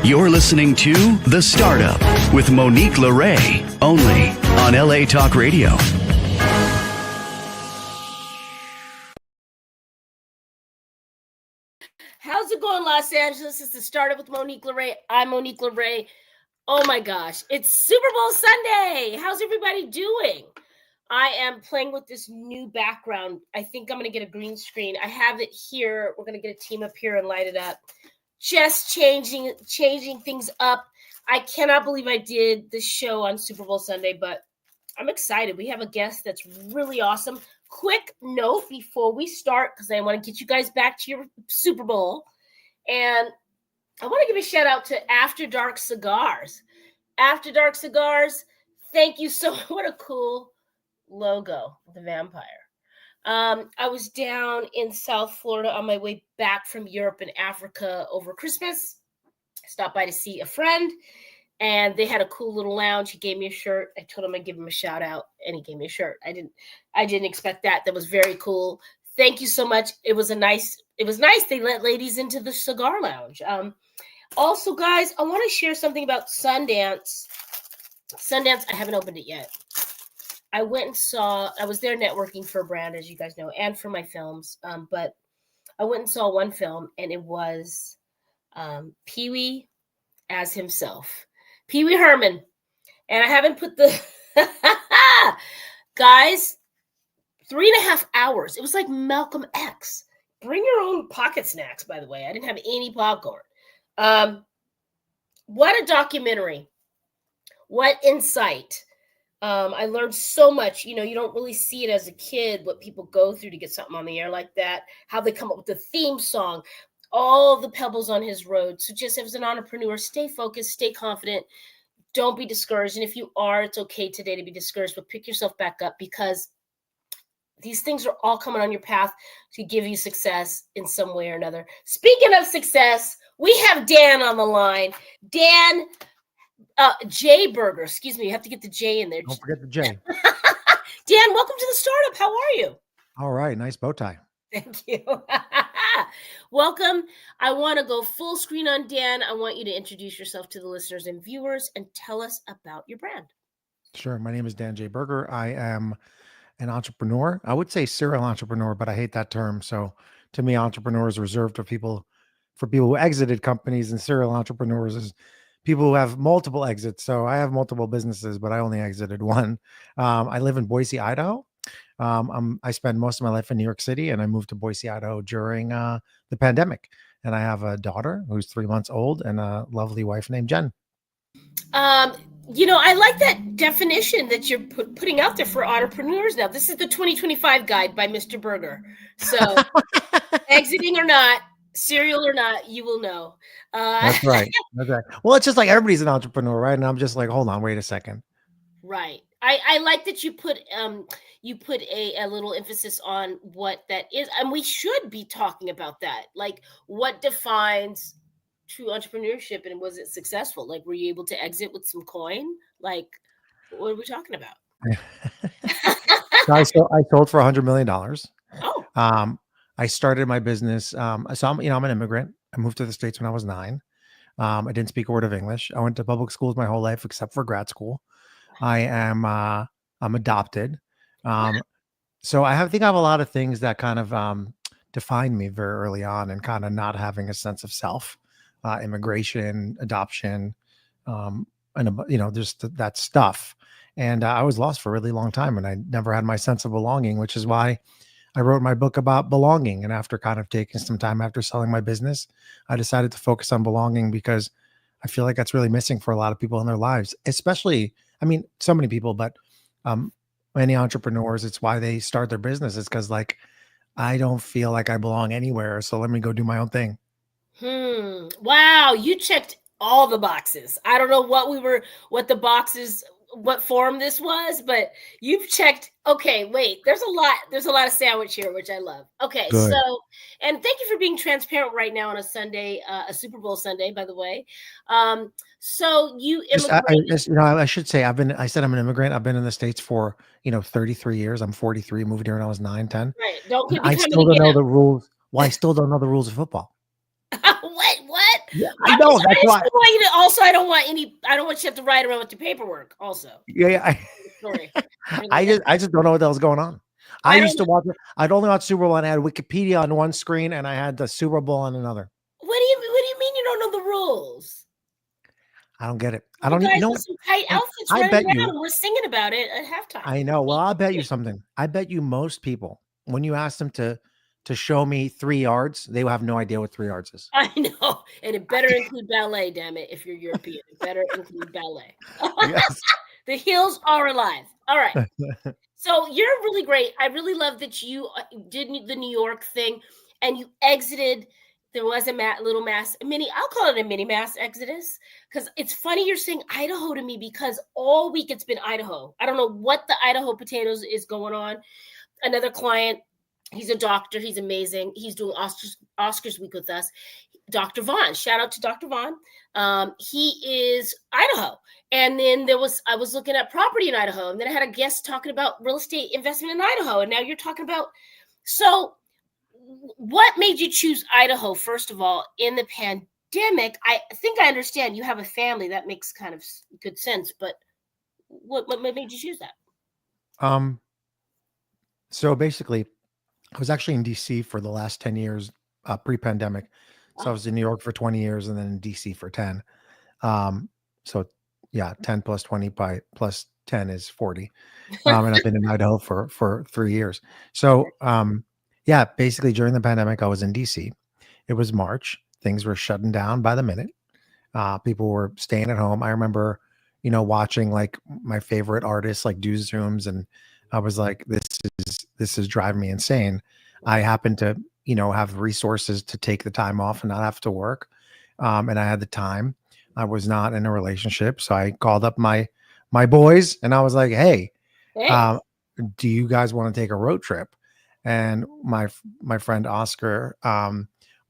You're listening to The Startup with Monique Lore, only on LA Talk Radio. How's it going, Los Angeles? It's The Startup with Monique Lore. I'm Monique Lore. Oh my gosh, it's Super Bowl Sunday. How's everybody doing? I am playing with this new background. I think I'm going to get a green screen. I have it here. We're going to get a team up here and light it up. Just changing things up. I cannot believe I did this show on Super Bowl Sunday, but I'm excited. We have a guest that's really awesome. Quick note before we start, because I want to get you guys back to your Super Bowl. And I want to give a shout out to After Dark Cigars. After Dark Cigars, thank you so much. What a cool logo, the vampire. I was down in South Florida on my way back from Europe and Africa over Christmas. Stopped by to see a friend, and they had a cool little lounge. He gave me a shirt. I told him I'd give him a shout out, and he gave me a shirt. I didn't expect that. That was very cool. Thank you so much. It was nice. They let ladies into the cigar lounge. Also, guys, I want to share something about Sundance. Sundance, I haven't opened it yet. I was there networking for a brand, as you guys know, and for my films. But I went and saw one film, and it was Pee-wee as himself. Pee-wee Herman. And I haven't put the... Guys, 3.5 hours. It was like Malcolm X. Bring your own pocket snacks, by the way. I didn't have any popcorn. What a documentary. What insight. I learned so much. You don't really see it as a kid, what people go through to get something on the air like that, how they come up with the theme song, all the pebbles on his road. So just as an entrepreneur, stay focused, stay confident. Don't be discouraged. And if you are, it's okay today to be discouraged, but pick yourself back up, because these things are all coming on your path to give you success in some way or another. Speaking of success, we have Dan on the line. Dan, J Burger, excuse me. You have to get the J in there. Don't forget the J. Dan, welcome to the Startup. How are you? All right. Nice bow tie. Thank you. Welcome. I want to go full screen on Dan. I want you to introduce yourself to the listeners and viewers and tell us about your brand. Sure. My name is Dan J. Berger. I am an entrepreneur. I would say serial entrepreneur, but I hate that term. So to me, entrepreneur is reserved for people who exited companies, and serial entrepreneurs is people who have multiple exits. So I have multiple businesses, but I only exited one. I live in Boise, Idaho. I spend most of my life in New York City, and I moved to Boise, Idaho during the pandemic. And I have a daughter who's 3 months old and a lovely wife named Jen. I like that definition that you're putting out there for entrepreneurs now. This is the 2025 guide by Mr. Berger. So exiting or not, serial or not, you will know. That's right. That's right. Well, it's just like everybody's an entrepreneur, right? And I'm just like, hold on, wait a second. Right. I like that you put a little emphasis on what that is. And we should be talking about that. Like, what defines true entrepreneurship, and was it successful? Like, were you able to exit with some coin? Like, what are we talking about? I sold for $100 million. Oh. I started my business. So I'm an immigrant. I moved to the States when I was 9. I didn't speak a word of English. I went to public schools my whole life, except for grad school. I'm adopted. So I think I have a lot of things that kind of defined me very early on, and kind of not having a sense of self, immigration, adoption, and just that stuff. And I was lost for a really long time, and I never had my sense of belonging, which is why I wrote my book about belonging. And after kind of taking some time after selling my business, I decided to focus on belonging, because I feel like that's really missing for a lot of people in their lives, especially, so many people, but many entrepreneurs, it's why they start their businesses, because like, I don't feel like I belong anywhere. So let me go do my own thing. Wow. You checked all the boxes. I don't know what form this was, but you've checked. Okay, wait, there's a lot of sandwich here, which I love. Okay. Good. So, and thank you for being transparent right now on a Sunday, a Super Bowl Sunday, by the way. So you immigrated. I should say I said I'm an immigrant. I've been in the States for 33 years. I'm 43. Moved here when I was 9, 10. Right. I still don't know the rules. Well, I still don't know the rules of football. What? Yeah, I know. That's I just why. don't want you to. Also, I don't want you to have to ride around with your paperwork. Also, Yeah. sorry. I just don't know what the hell's going on. I I used don't. to watch. I'd only watch Super Bowl and I had Wikipedia on one screen and I had the Super Bowl on another. What do you mean you don't know the rules? I don't get it. I The don't. You guys know in what? some tight Hey, outfits I running bet around, you. and we're singing about it at halftime. I know. Well, I'll bet you something. I bet you most people, when you ask them to show me 3 yards, they will have no idea what 3 yards is. I know, and it better include ballet. Damn it! If you're European, it better include ballet. Yes. The heels are alive. All right. So you're really great. I really love that you did the New York thing and you exited. There was a little mass, mini, I'll call it a mini mass exodus because it's funny you're saying Idaho to me because all week it's been Idaho. I don't know what the Idaho potatoes is going on. Another client, he's a doctor. He's amazing. He's doing Oscars week with us. Dr. Vaughn. Shout out to Dr. Vaughn. He is Idaho. And then I was looking at property in Idaho, and then I had a guest talking about real estate investment in Idaho. And now you're talking about, so what made you choose Idaho, first of all, in the pandemic? I think I understand you have a family. That makes kind of good sense. But what made you choose that? So basically, I was actually in DC for the last 10 years, pre-pandemic. So I was in New York for 20 years and then in DC for 10. So yeah, 10 plus 20 plus 10 is 40. And I've been in Idaho for 3 years. So yeah, basically during the pandemic, I was in DC. It was March. Things were shutting down by the minute. People were staying at home. I remember, watching like my favorite artists like do Zooms, and I was like, this is driving me insane. I happened to, have resources to take the time off and not have to work. And I had the time. I was not in a relationship. So I called up my boys and I was like, hey, do you guys want to take a road trip? And my friend Oscar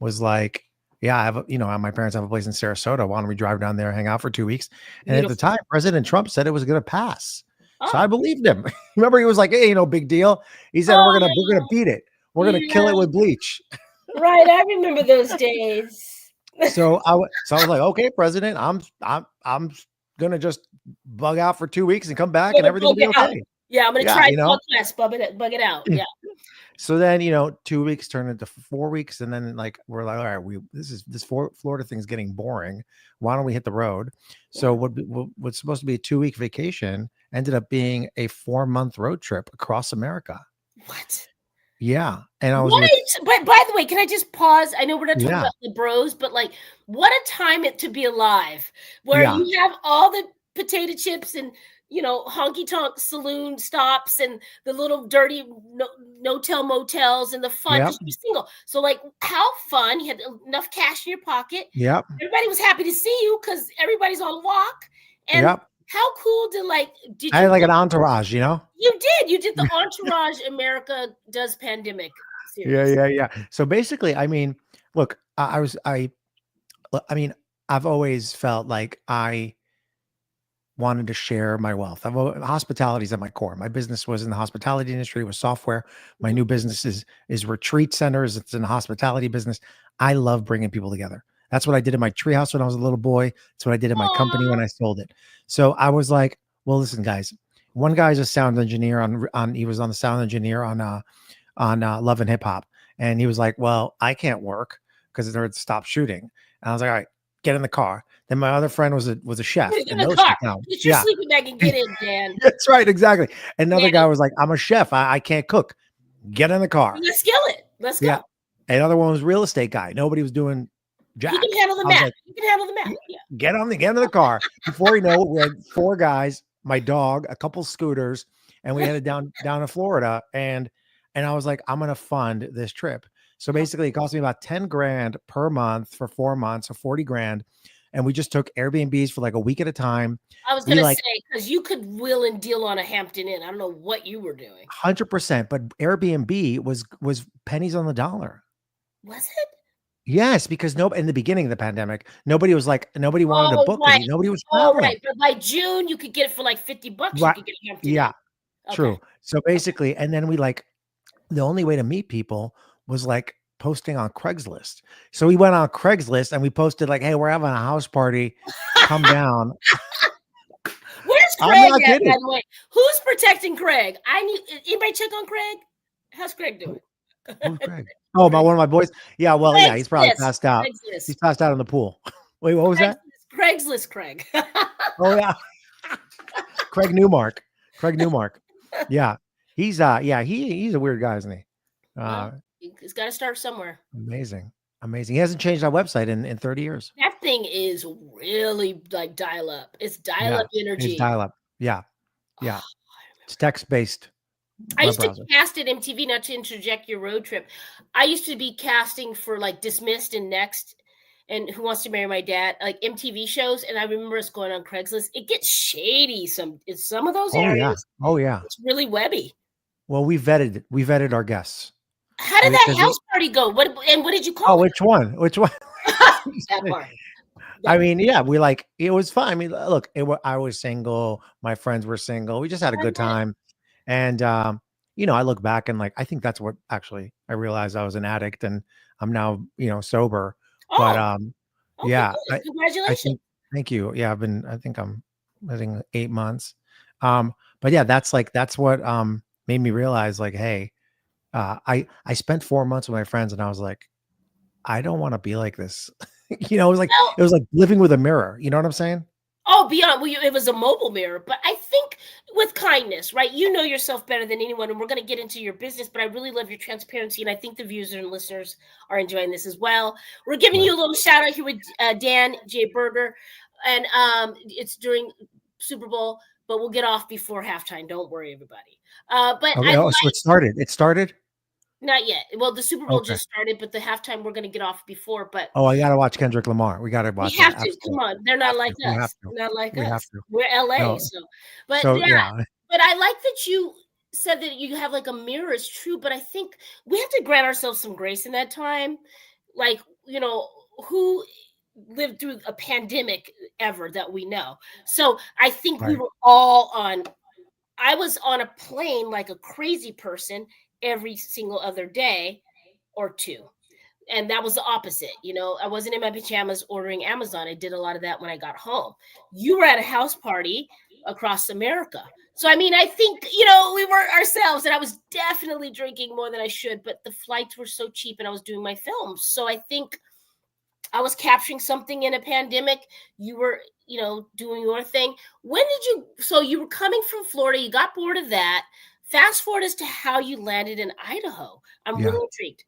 was like, yeah, I have, my parents have a place in Sarasota. Why don't we drive down there and hang out for 2 weeks? And at the time, President Trump said it was going to pass. So I believed him. Remember, he was like, hey, no big deal. He said, we're gonna beat it. We're gonna kill it with bleach. Right. I remember those days. So I was like, okay, President, I'm gonna just bug out for 2 weeks and come back and everything will be okay. Yeah, I'm gonna try podcast, bug it out. Yeah. So then, 2 weeks turned into 4 weeks, and then like we're like, all right, this Florida thing's getting boring. Why don't we hit the road? So what's supposed to be a 2-week vacation ended up being a 4-month road trip across America. What? Yeah, and I was. But by the way, can I just pause? I know we're not talking about the bros, but like, what a time to be alive, where you have all the potato chips and honky tonk saloon stops and the little dirty no-tell motels and the fun. Because you're single, so like, how fun! You had enough cash in your pocket. Yep. Everybody was happy to see you because everybody's on walk. And how cool did I had like an entourage, You did the Entourage America Does Pandemic series. Yeah. So basically, I mean, look, I mean, I've always felt like I wanted to share my wealth. Hospitality is at my core. My business was in the hospitality industry, with software. My new business is retreat centers. It's in the hospitality business. I love bringing people together. That's what I did in my treehouse when I was a little boy. That's what I did in my company when I sold it. So I was like, well, listen, guys. One guy's a sound engineer he was on the sound engineer on Love and Hip Hop, and he was like, well, I can't work because they're stopped shooting. And I was like, all right, get in the car. Then my other friend was a chef. Get in the car. Get your sleeping bag and get in, Dan. That's right, exactly. Another guy was like, I'm a chef. I can't cook. Get in the car. Let's kill it. Let's go. Yeah. Another one was real estate guy. Nobody was doing jack. You can handle the map. Like, you can handle the map. Yeah. Get in the car. Before you know it, we had 4 guys, my dog, a couple scooters, and we headed down to Florida. And I was like, I'm gonna fund this trip. So basically, it cost me about 10 grand per month for 4 months, so 40 grand. And we just took Airbnbs for like a week at a time. I was going to say, because you could wheel and deal on a Hampton Inn. I don't know what you were doing. 100%. But Airbnb was pennies on the dollar. Was it? Yes, because in the beginning of the pandemic, nobody wanted to book it. Nobody was traveling. Right. But by June, you could get it for like $50. Right. You could get a Hampton Inn. Yeah, okay. True. So basically, and then we the only way to meet people was like posting on Craigslist. So we went on Craigslist and we posted like, "Hey, we're having a house party. Come down." Where's I'm Craig not at, by kidding. the way? Who's protecting Craig? I need anybody check on Craig? How's Craig doing? Who's Craig? Oh, Craig. one of my boys. Yeah, well, yeah, he's probably Craigslist. passed out. Craigslist. He's passed out in the pool. Wait, what was that? Craigslist Craig. Oh yeah, Craig Newmark. Craig Newmark. Yeah, he's a weird guy, isn't he? Well, he's got to start somewhere. Amazing, amazing. He hasn't changed our website in 30 years. That thing is really like dial up. It's dial up energy. It's dial up. Yeah, yeah. It's text based. I used to cast at MTV, not to interject your road trip. I used to be casting for like Dismissed and Next and Who Wants to Marry My Dad, like MTV shows. And I remember us going on Craigslist. It gets shady in some of those areas. Oh yeah. It's really webby. Well, we vetted our guests. How did that house party go? What did you call it? Which one? That part. I mean, yeah, it was fun. I mean, look, I was single. My friends were single. We just had a good time. And, I look back and like, I think that's what actually I realized I was an addict and I'm now, sober. Oh, but, yeah, congratulations. Thank you. Yeah. I think 8 months. But yeah, that's what, made me realize like, hey, I spent 4 months with my friends and I was like, I don't want to be like this. It was like living with a mirror. You know what I'm saying? Oh, beyond. Well, it was a mobile mirror, but I think with kindness, right? You know yourself better than anyone, and we're going to get into your business, but I really love your transparency, and I think the viewers and listeners are enjoying this as well. We're giving you a little shout out here with Dan J. Berger, and it's during Super Bowl, but we'll get off before halftime. Don't worry, everybody. So it started. It started? Not yet. Well, the Super Bowl just started, but the halftime we're going to get off before. But I got to watch Kendrick Lamar. We got to watch. We have to. Come on, they're not like us. Not like us. We're LA, But I like that you said that you have like a mirror. It's true, but I think we have to grant ourselves some grace in that time. Like who lived through a pandemic ever that we know. So I think we were all on. I was on a plane like a crazy person every single other day or two. And that was the opposite. I wasn't in my pajamas ordering Amazon. I did a lot of that when I got home. You were at a house party across America. So, I mean, I think, we were ourselves and I was definitely drinking more than I should, but the flights were so cheap and I was doing my films. So I think I was capturing something in a pandemic. You were, doing your thing. So you were coming from Florida, you got bored of that. Fast forward as to how you landed in Idaho. I'm really intrigued.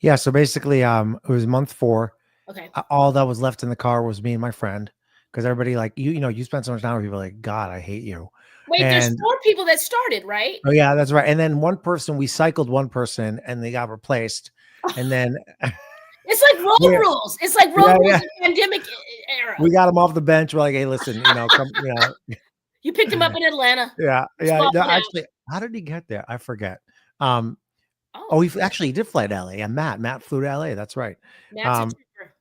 Yeah. So basically, it was month 4. Okay. All that was left in the car was me and my friend. Because everybody like, you spend so much time with people like, God, I hate you. Wait, there's 4 people that started, right? Oh yeah, that's right. And then we cycled one person and they got replaced. And then it's like road rules. It's like road rules in pandemic era. We got him off the bench. We're like, hey, listen, come, You picked him up in Atlanta. Yeah. No, actually, how did he get there? I forget. He did fly to LA. And Matt flew to LA. That's right. Matt's a trooper.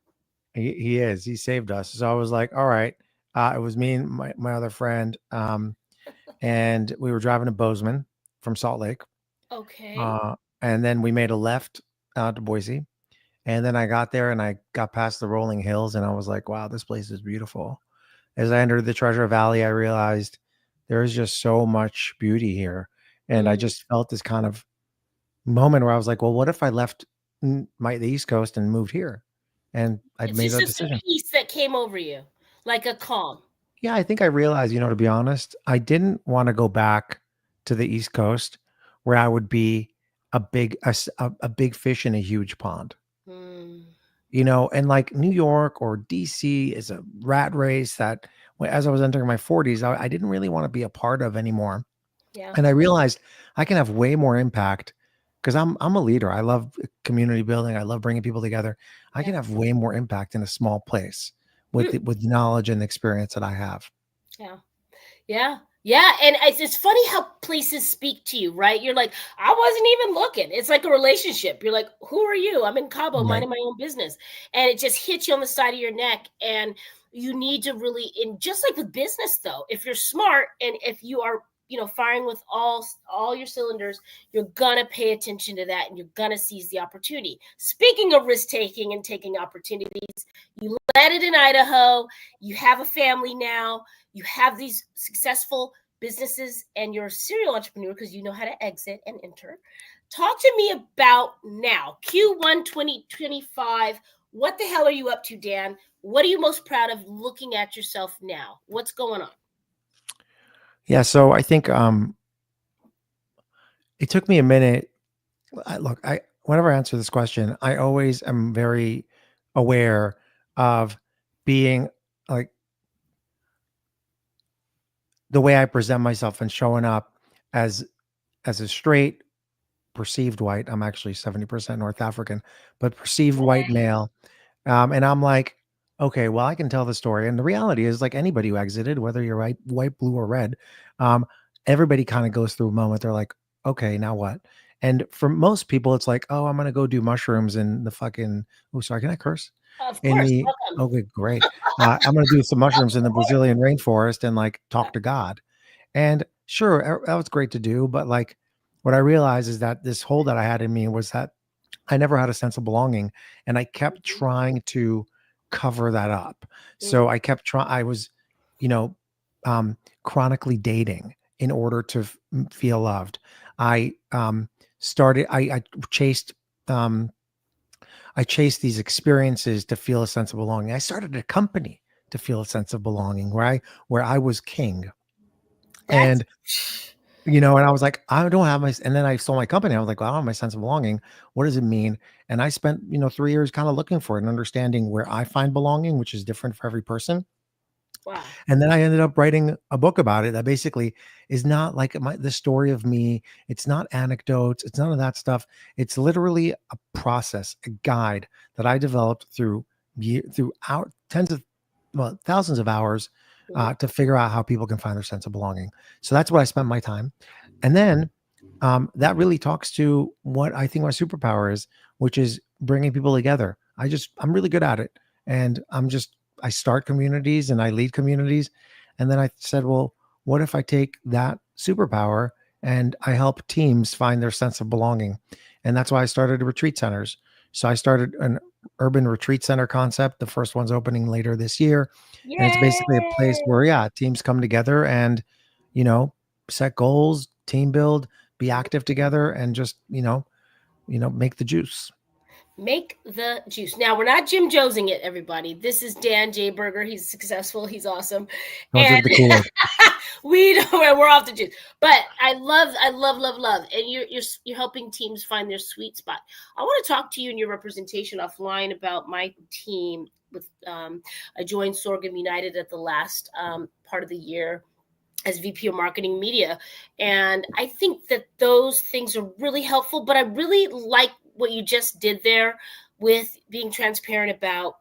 He is. He saved us. So I was like, all right. It was me and my other friend. And we were driving to Bozeman from Salt Lake. Okay. And then we made a left out to Boise. And then I got there and I got past the rolling hills and I was like, wow, this place is beautiful. As I entered the Treasure Valley, I realized there is just so much beauty here. And I just felt this kind of moment where I was like, well, what if I left the East Coast and moved here? And I'd made that decision. A peace that came over you, like a calm. Yeah, I think I realized, to be honest, I didn't want to go back to the East Coast where I would be a big fish in a huge pond. And like New York or DC is a rat race that as I was entering my 40s, I didn't really want to be a part of anymore. Yeah. And I realized I can have way more impact because I'm a leader. I love community building. I love bringing people together. I can have way more impact in a small place with the knowledge and experience that I have. Yeah. Yeah. Yeah. And it's funny how places speak to you, right? You're like, I wasn't even looking. It's like a relationship. You're like, who are you? I'm in Cabo, minding my own business. And it just hits you on the side of your neck. And you need to really, just like with business though, if you're smart and if you are, firing with all your cylinders, you're gonna pay attention to that and you're gonna seize the opportunity. Speaking of risk taking and taking opportunities, you led it in Idaho, you have a family now, you have these successful businesses, and you're a serial entrepreneur because you know how to exit and enter. Talk to me about now, Q1 2025. What the hell are you up to, Dan? What are you most proud of looking at yourself now? What's going on? Yeah, so I think it took me a minute. Whenever I answer this question, I always am very aware of being like the way I present myself and showing up as a straight perceived white. I'm actually 70% North African, but perceived white male. And I'm like, okay, well, I can tell the story. And the reality is, like anybody who exited, whether you're white, blue, or red, um, everybody kind of goes through a moment. They're like, okay, now what? And for most people, it's like, oh, I'm gonna go do mushrooms in the fucking. Oh, sorry, can I curse? Of In course, the welcome. Okay, great. I'm gonna do some mushrooms in the Brazilian rainforest and like talk to God. And sure, that was great to do, but like what I realized is that this hole that I had in me was that I never had a sense of belonging, and I kept trying to cover that up. So I kept trying. I was, you know, chronically dating in order to feel loved. I started. I chased. I chased these experiences to feel a sense of belonging. I started a company to feel a sense of belonging, where I was king, That's and and I was like, I don't have my, and then I sold my company. I was like, well, I don't have my sense of belonging. What does it mean? And I spent, 3 years kind of looking for it and understanding where I find belonging, which is different for every person. wow. And then I ended up writing a book about it that basically is not like the story of me. It's not anecdotes. It's none of that stuff. It's literally a process, a guide that I developed throughout thousands of hours to figure out how people can find their sense of belonging. So that's what I spent my time. And then that really talks to what I think my superpower is, which is bringing people together. I'm really good at it. And I start communities and I lead communities. And then I said, well, what if I take that superpower and I help teams find their sense of belonging? And that's why I started retreat centers. So I started an urban retreat center concept. The first one's opening later this year. And it's basically a place Yay! where, yeah, teams come together and, set goals, team build, be active together, and just, make the juice. Make the juice. Now we're not Jim Josing it, everybody. This is Dan J. Berger. He's successful. He's awesome. Don't And drink the Kool-Aid. we're off the juice. But I love, and you're helping teams find their sweet spot. I want to talk to you in your representation offline about my team. With I joined Sorghum United at the last part of the year as VP of Marketing Media. And I think that those things are really helpful, but I really like what you just did there with being transparent about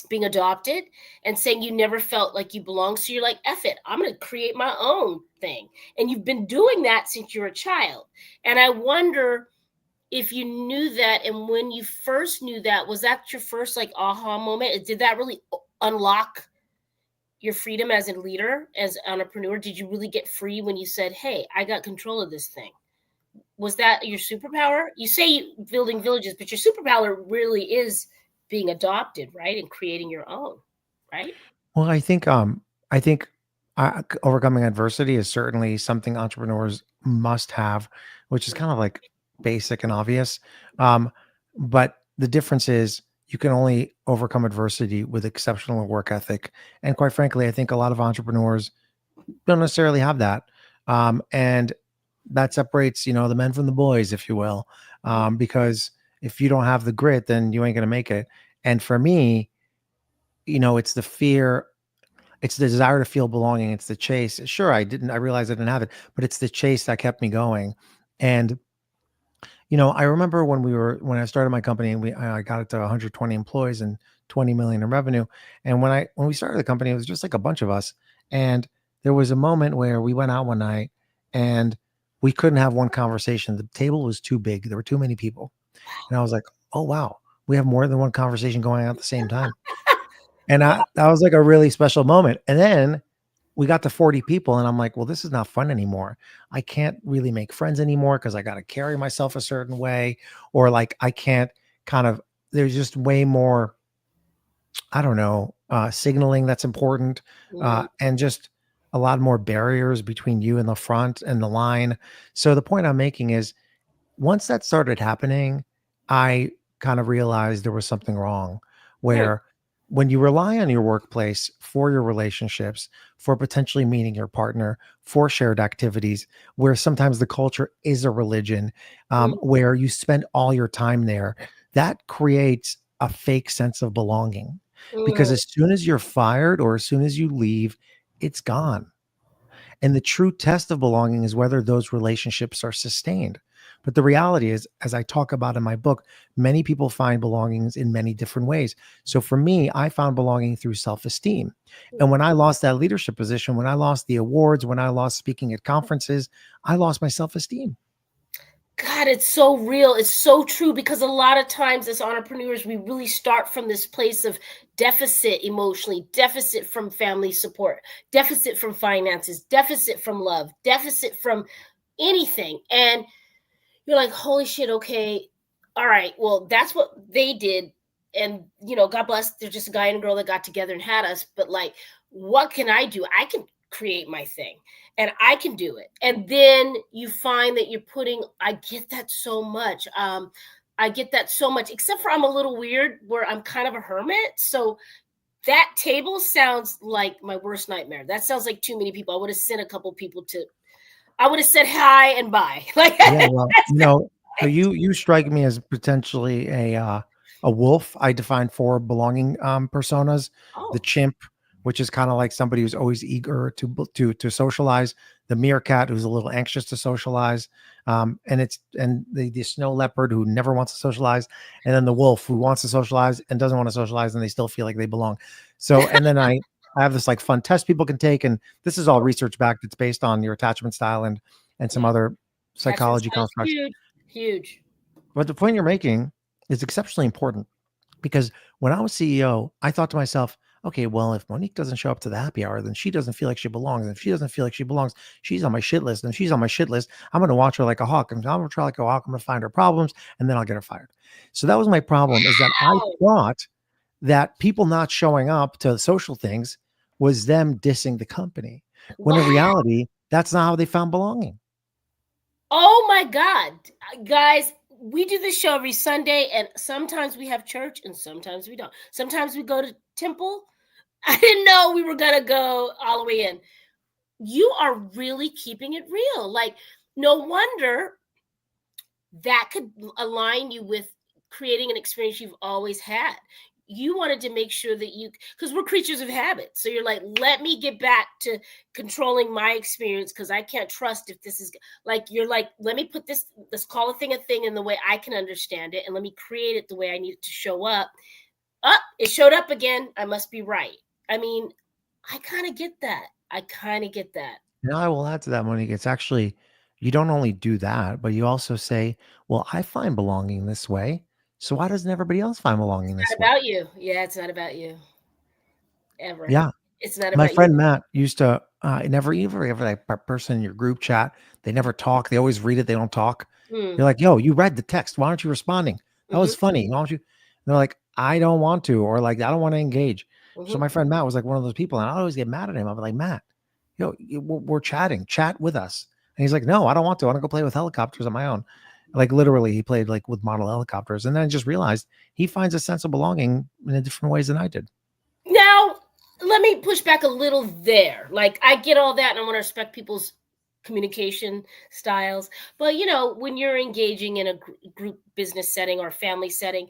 being adopted and saying you never felt like you belonged. So you're like, F it, I'm going to create my own thing. And you've been doing that since you were a child. And I wonder if you knew that, and when you first knew that, was that your first like aha moment? Did that really unlock your freedom as a leader, as an entrepreneur? Did you really get free when you said, hey, I got control of this thing? Was that your superpower? You say building villages, but your superpower really is being adopted, right? And creating your own, right? Well, I think overcoming adversity is certainly something entrepreneurs must have, which is kind of like basic and obvious. But the difference is you can only overcome adversity with exceptional work ethic. And quite frankly, I think a lot of entrepreneurs don't necessarily have that. And that separates, the men from the boys, if you will. Because if you don't have the grit, then you ain't going to make it. And for me, it's the fear, it's the desire to feel belonging. It's the chase. Sure, I realized I didn't have it, but it's the chase that kept me going. And, I remember when I started my company and I got it to 120 employees and 20 million in revenue. And when we started the company, it was just like a bunch of us. And there was a moment where we went out one night and we couldn't have one conversation. The table was too big. There were too many people. And I was like, oh, wow, we have more than one conversation going on at the same time. And that was like a really special moment. And then we got to 40 people and I'm like, well, this is not fun anymore. I can't really make friends anymore because I got to carry myself a certain way, or like I can't kind of, there's just way more, I don't know, signaling that's important, Mm, and just a lot more barriers between you and the front and the line. So the point I'm making is once that started happening, I kind of realized there was something wrong. mm, Where when you rely on your workplace for your relationships, for potentially meeting your partner, for shared activities, where sometimes the culture is a religion, mm, where you spend all your time there, that creates a fake sense of belonging. Because mm. as soon as you're fired or as soon as you leave, it's gone. And the true test of belonging is whether those relationships are sustained. But the reality is, as I talk about in my book, many people find belongings in many different ways. So for me, I found belonging through self esteem. And when I lost that leadership position, when I lost the awards, when I lost speaking at conferences, I lost my self esteem. God, it's so real. It's so true because a lot of times as entrepreneurs, we really start from this place of deficit emotionally, deficit from family support, deficit from finances, deficit from love, deficit from anything. And you're like, holy shit, okay, all right, well, that's what they did. And, God bless, there's just a guy and a girl that got together and had us. But like, what can I do? I can create my thing and I can do it. And then you find that I get that so much. I get that so much, except for I'm a little weird where I'm kind of a hermit. So that table sounds like my worst nightmare. That sounds like too many people. I would have sent a couple people I would have said hi and bye. Like, Yeah, well, that's so you strike me as potentially a wolf. I define four belonging personas: the oh, chimp, which is kind of like somebody who's always eager to socialize; the meerkat, who's a little anxious to socialize, and the snow leopard who never wants to socialize, and then the wolf who wants to socialize and doesn't want to socialize, and they still feel like they belong. So, and then I have this like fun test people can take, and this is all research backed. It's based on your attachment style and some yeah. other Attachment psychology style is constructs. huge, huge. But the point you're making is exceptionally important because when I was CEO, I thought to myself, okay, well, if Monique doesn't show up to the happy hour, then she doesn't feel like she belongs. And if she doesn't feel like she belongs, she's on my shit list. And if she's on my shit list, I'm going to watch her like a hawk. And I'm going to try like a hawk. I'm going to find her problems and then I'll get her fired. So that was my problem is that I Wow. thought that people not showing up to social things was them dissing the company. When in Wow. reality, that's not how they found belonging. Oh my God. Guys, we do this show every Sunday, and sometimes we have church and sometimes we don't. Sometimes we go to temple. I didn't know we were going to go all the way in. You are really keeping it real. Like, no wonder that could align you with creating an experience you've always had. You wanted to make sure that because we're creatures of habit. So you're like, let me get back to controlling my experience because I can't trust if this is like, you're like, let me put let's call a thing in the way I can understand it. And let me create it the way I need it to show up. It showed up again. I must be right. I mean, I kind of get that. I kind of get that. Now I will add to that, Monique. It's actually, you don't only do that, but you also say, well, I find belonging this way. So why doesn't everybody else find belonging Not this way? about you. Yeah, it's not about you ever. Yeah. It's not My about you. friend Matt used to never ever ever like person in your group chat. They never talk. They always read it. They don't talk. Mm, You're like, yo, you read the text. Why aren't you responding? That was mhm, funny. Why don't you? And they're like, I don't want to, or like, I don't want to engage. So mhm. my friend Matt was like one of those people, and I always get mad at him. I'm like, Matt, yo, we're chatting. Chat with us. And he's like, no, I don't want to. I want to go play with helicopters on my own. Like literally, he played like with model helicopters, and then I just realized he finds a sense of belonging in a different ways than I did. Now, let me push back a little there. Like, I get all that, and I want to respect people's communication styles. But when you're engaging in a group business setting or family setting,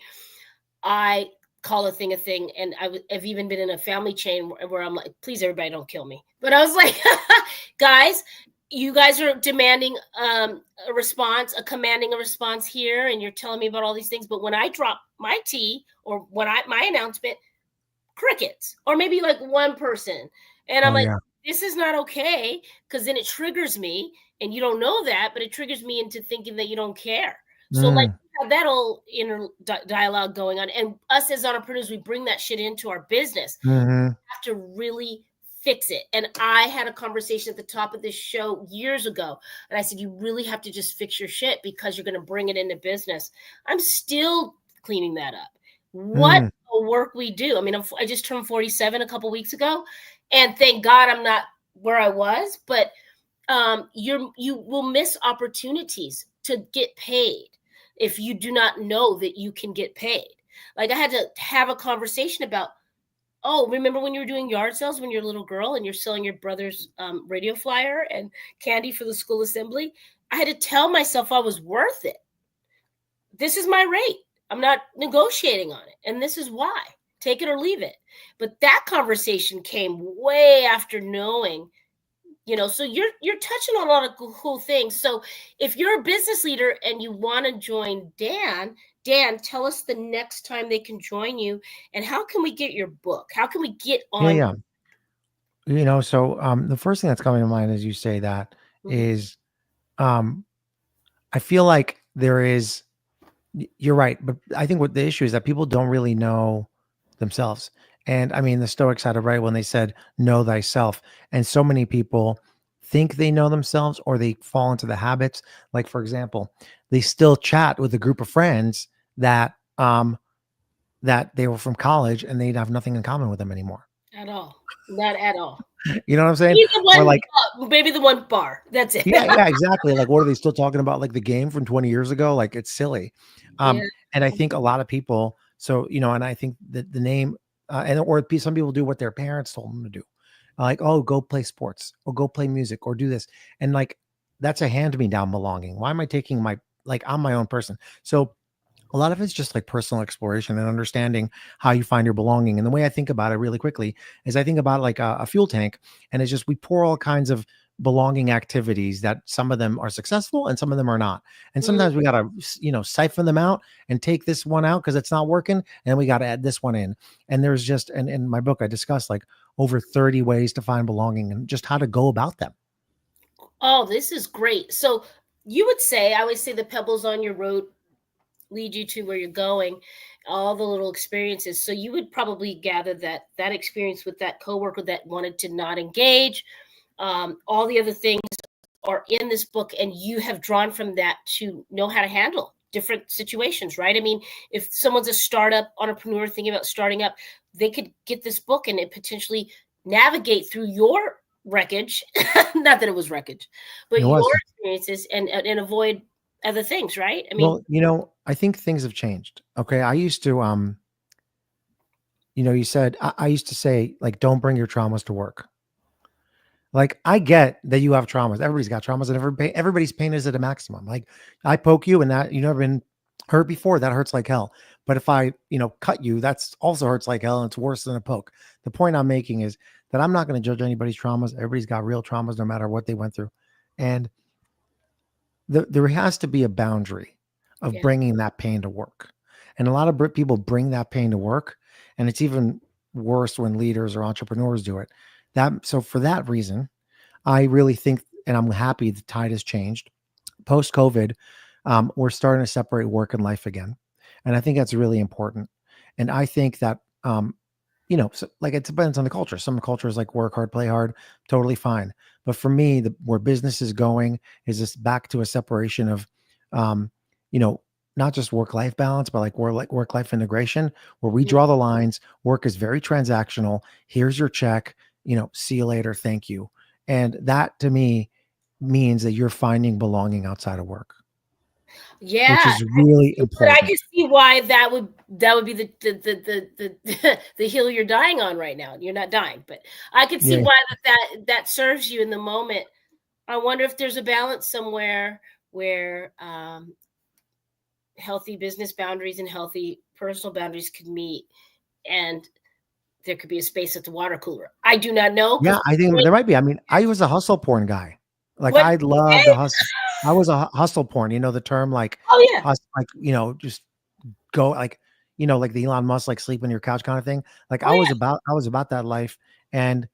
I call a thing. And I've even been in a family chain where I'm like, please, everybody, don't kill me. But I was like, guys, you guys are demanding a response, commanding a response here, and you're telling me about all these things. But when I drop my tea or when my announcement, crickets, or maybe like one person. And I'm Oh like, yeah. this is not okay, because then it triggers me, and you don't know that, but it triggers me into thinking that you don't care. So like, Mm, we have that whole inner dialogue going on, and us as entrepreneurs, we bring that shit into our business. hmm Have to really fix it. And I had a conversation at the top of this show years ago. And I said, you really have to just fix your shit because you're going to bring it into business. I'm still cleaning that up. What work we do. I mean, I just turned 47 a couple weeks ago. And thank God I'm not where I was. But you will miss opportunities to get paid if you do not know that you can get paid. Like I had to have a conversation about, oh, remember when you were doing yard sales when you're a little girl and you're selling your brother's radio flyer and candy for the school assembly? I had to tell myself I was worth it. This is my rate. I'm not negotiating on it. And this is why. Take it or leave it. But that conversation came way after knowing, so you're touching on a lot of cool things. So if you're a business leader and you want to join Dan, tell us the next time they can join you, and how can we get your book? How can we get on? Yeah. So the first thing that's coming to mind as you say that is, I feel like you're right, but I think what the issue is that people don't really know themselves. And I mean, the Stoics had it right when they said, know thyself. And so many people think they know themselves, or they fall into the habits. Like, for example, they still chat with a group of friends that they were from college, and they have nothing in common with them anymore. At all. Not at all. You know what I'm saying? Maybe the one bar. That's it. Yeah, exactly. Like, what are they still talking about? Like the game from 20 years ago? Like, it's silly. And I think a lot of people, and I think that the name, some people do what their parents told them to do. Like, oh, go play sports, or go play music, or do this. And like, that's a hand-me-down belonging. Why am I taking I'm my own person? So a lot of it's just like personal exploration and understanding how you find your belonging. And the way I think about it really quickly is I think about like a fuel tank, and it's just, we pour all kinds of belonging activities that some of them are successful and some of them are not. And sometimes we got to, siphon them out and take this one out because it's not working. And we got to add this one in. And there's just, and in my book, I discussed like over 30 ways to find belonging and just how to go about them. Oh, this is great. So you would say, I always say the pebbles on your road lead you to where you're going, all the little experiences. So you would probably gather that experience with that coworker that wanted to not engage, all the other things are in this book, and you have drawn from that to know how to handle different situations, right? I mean, if someone's a startup entrepreneur thinking about starting up, they could get this book and it potentially navigate through your wreckage. Not that it was wreckage, but your experiences and avoid other things, right? I mean, well, I think things have changed. Okay. I used to, you said, I used to say, like, don't bring your traumas to work. Like, I get that you have traumas. Everybody's got traumas, and everybody's pain is at a maximum. Like, I poke you and that you've never been hurt before, that hurts like hell. But if I, cut you, that's also hurts like hell, and it's worse than a poke. The point I'm making is that I'm not going to judge anybody's traumas. Everybody's got real traumas, no matter what they went through. And there has to be a boundary of bringing that pain to work. And a lot of people bring that pain to work. And it's even worse when leaders or entrepreneurs do it. So for that reason, I really think, and I'm happy the tide has changed. Post-COVID, we're starting to separate work and life again. And I think that's really important. And I think that, like, it depends on the culture. Some cultures like work hard, play hard, totally fine. But for me, where business is going is this back to a separation of, not just work-life balance, but like work-life integration, where we draw the lines. Work is very transactional. Here's your check, see you later. Thank you. And that to me means that you're finding belonging outside of work. Yeah, which is really important. But I can see why that would be the hill you're dying on right now. You're not dying, but I could see why that serves you in the moment. I wonder if there's a balance somewhere where healthy business boundaries and healthy personal boundaries could meet, and there could be a space at the water cooler. I do not know. Yeah, I think there might be. I mean, I was a hustle porn guy. Like, I love the hustle. I was a hustle porn, the term, like, just go, like, like the Elon Musk, like, sleep on your couch kind of thing. Like, I was about that life. And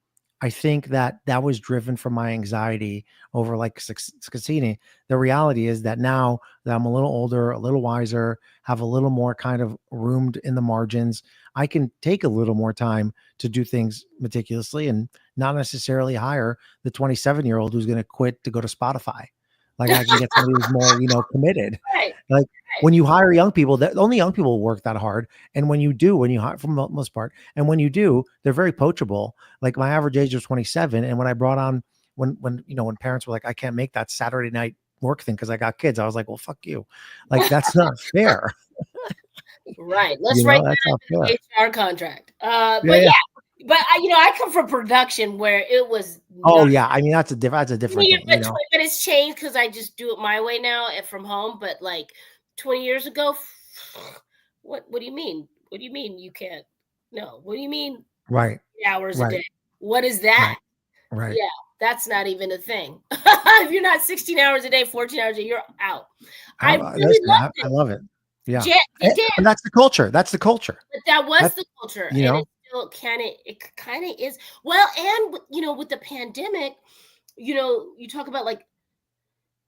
I think that was driven from my anxiety over like succeeding. The reality is that now that I'm a little older, a little wiser, have a little more kind of roomed in the margins, I can take a little more time to do things meticulously and not necessarily hire the 27-year-old who's going to quit to go to Spotify. Like I can get somebody who's more, committed. Right. Like when you hire young people, that only young people work that hard. And when you hire for the most part, and when you do, they're very poachable. Like my average age was 27. And when I brought on, when parents were like, I can't make that Saturday night work thing because I got kids, I was like, well, fuck you. Like, that's not fair. Right. Let's write That's that not in fair. the HR contract. Yeah, But yeah. but I come from production where it was Oh not. yeah. I mean, that's a different thing, But it's changed because I just do it my way now from home. But like 20 years ago, what do you mean? What do you mean you can't? No. What do you mean Right. 3 hours a Right. day? What is that? Right. Yeah, that's not even a thing. If you're not 16 hours a day, 14 hours a day, you're out. I really Listen, loved I it. love it. Yeah. Dan, But that's the culture. That's the culture. but that was That's, the culture, you and know, it kind of is. Well, and with the pandemic, you talk about like,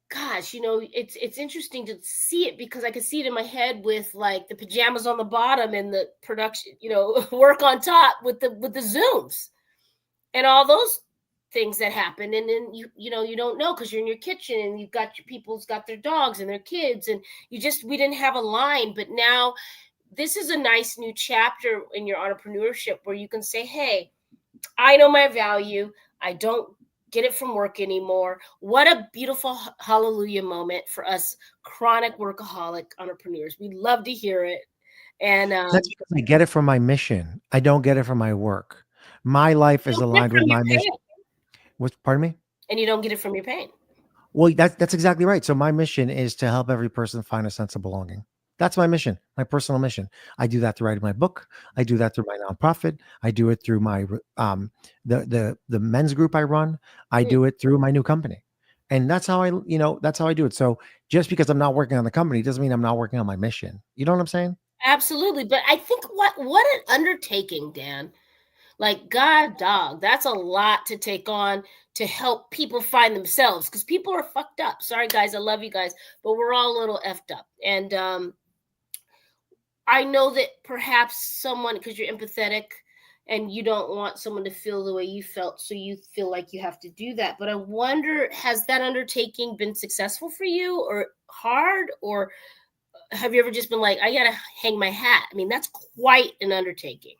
gosh, it's interesting to see it because I could see it in my head with like the pajamas on the bottom and the production, work on top with the Zooms and all those things that happen. And then you don't know because you're in your kitchen and you've got your people's got their dogs and their kids, and we didn't have a line. But now this is a nice new chapter in your entrepreneurship where you can say, hey, I know my value. I don't get it from work anymore. What a beautiful hallelujah moment for us chronic workaholic entrepreneurs. We love to hear it. And that's because I get it from my mission. I don't get it from my work. My life is you don't get it aligned with from your my mission. pain, Pardon me? and you don't get it from your pain. Well, that's exactly right. So my mission is to help every person find a sense of belonging. That's my mission, my personal mission. I do that through writing my book. I do that through my nonprofit. I do it through my the men's group I run. I Mm, do it through my new company. And that's how that's how I do it. So just because I'm not working on the company doesn't mean I'm not working on my mission. You know what I'm saying? absolutely. But I think what an undertaking, Dan. Like, God, dog, that's a lot to take on to help people find themselves because people are fucked up. Sorry, guys, I love you guys, but we're all a little effed up. And I know that perhaps someone, because you're empathetic and you don't want someone to feel the way you felt, so you feel like you have to do that. But I wonder, has that undertaking been successful for you or hard? Or have you ever just been like, I got to hang my hat? I mean, that's quite an undertaking.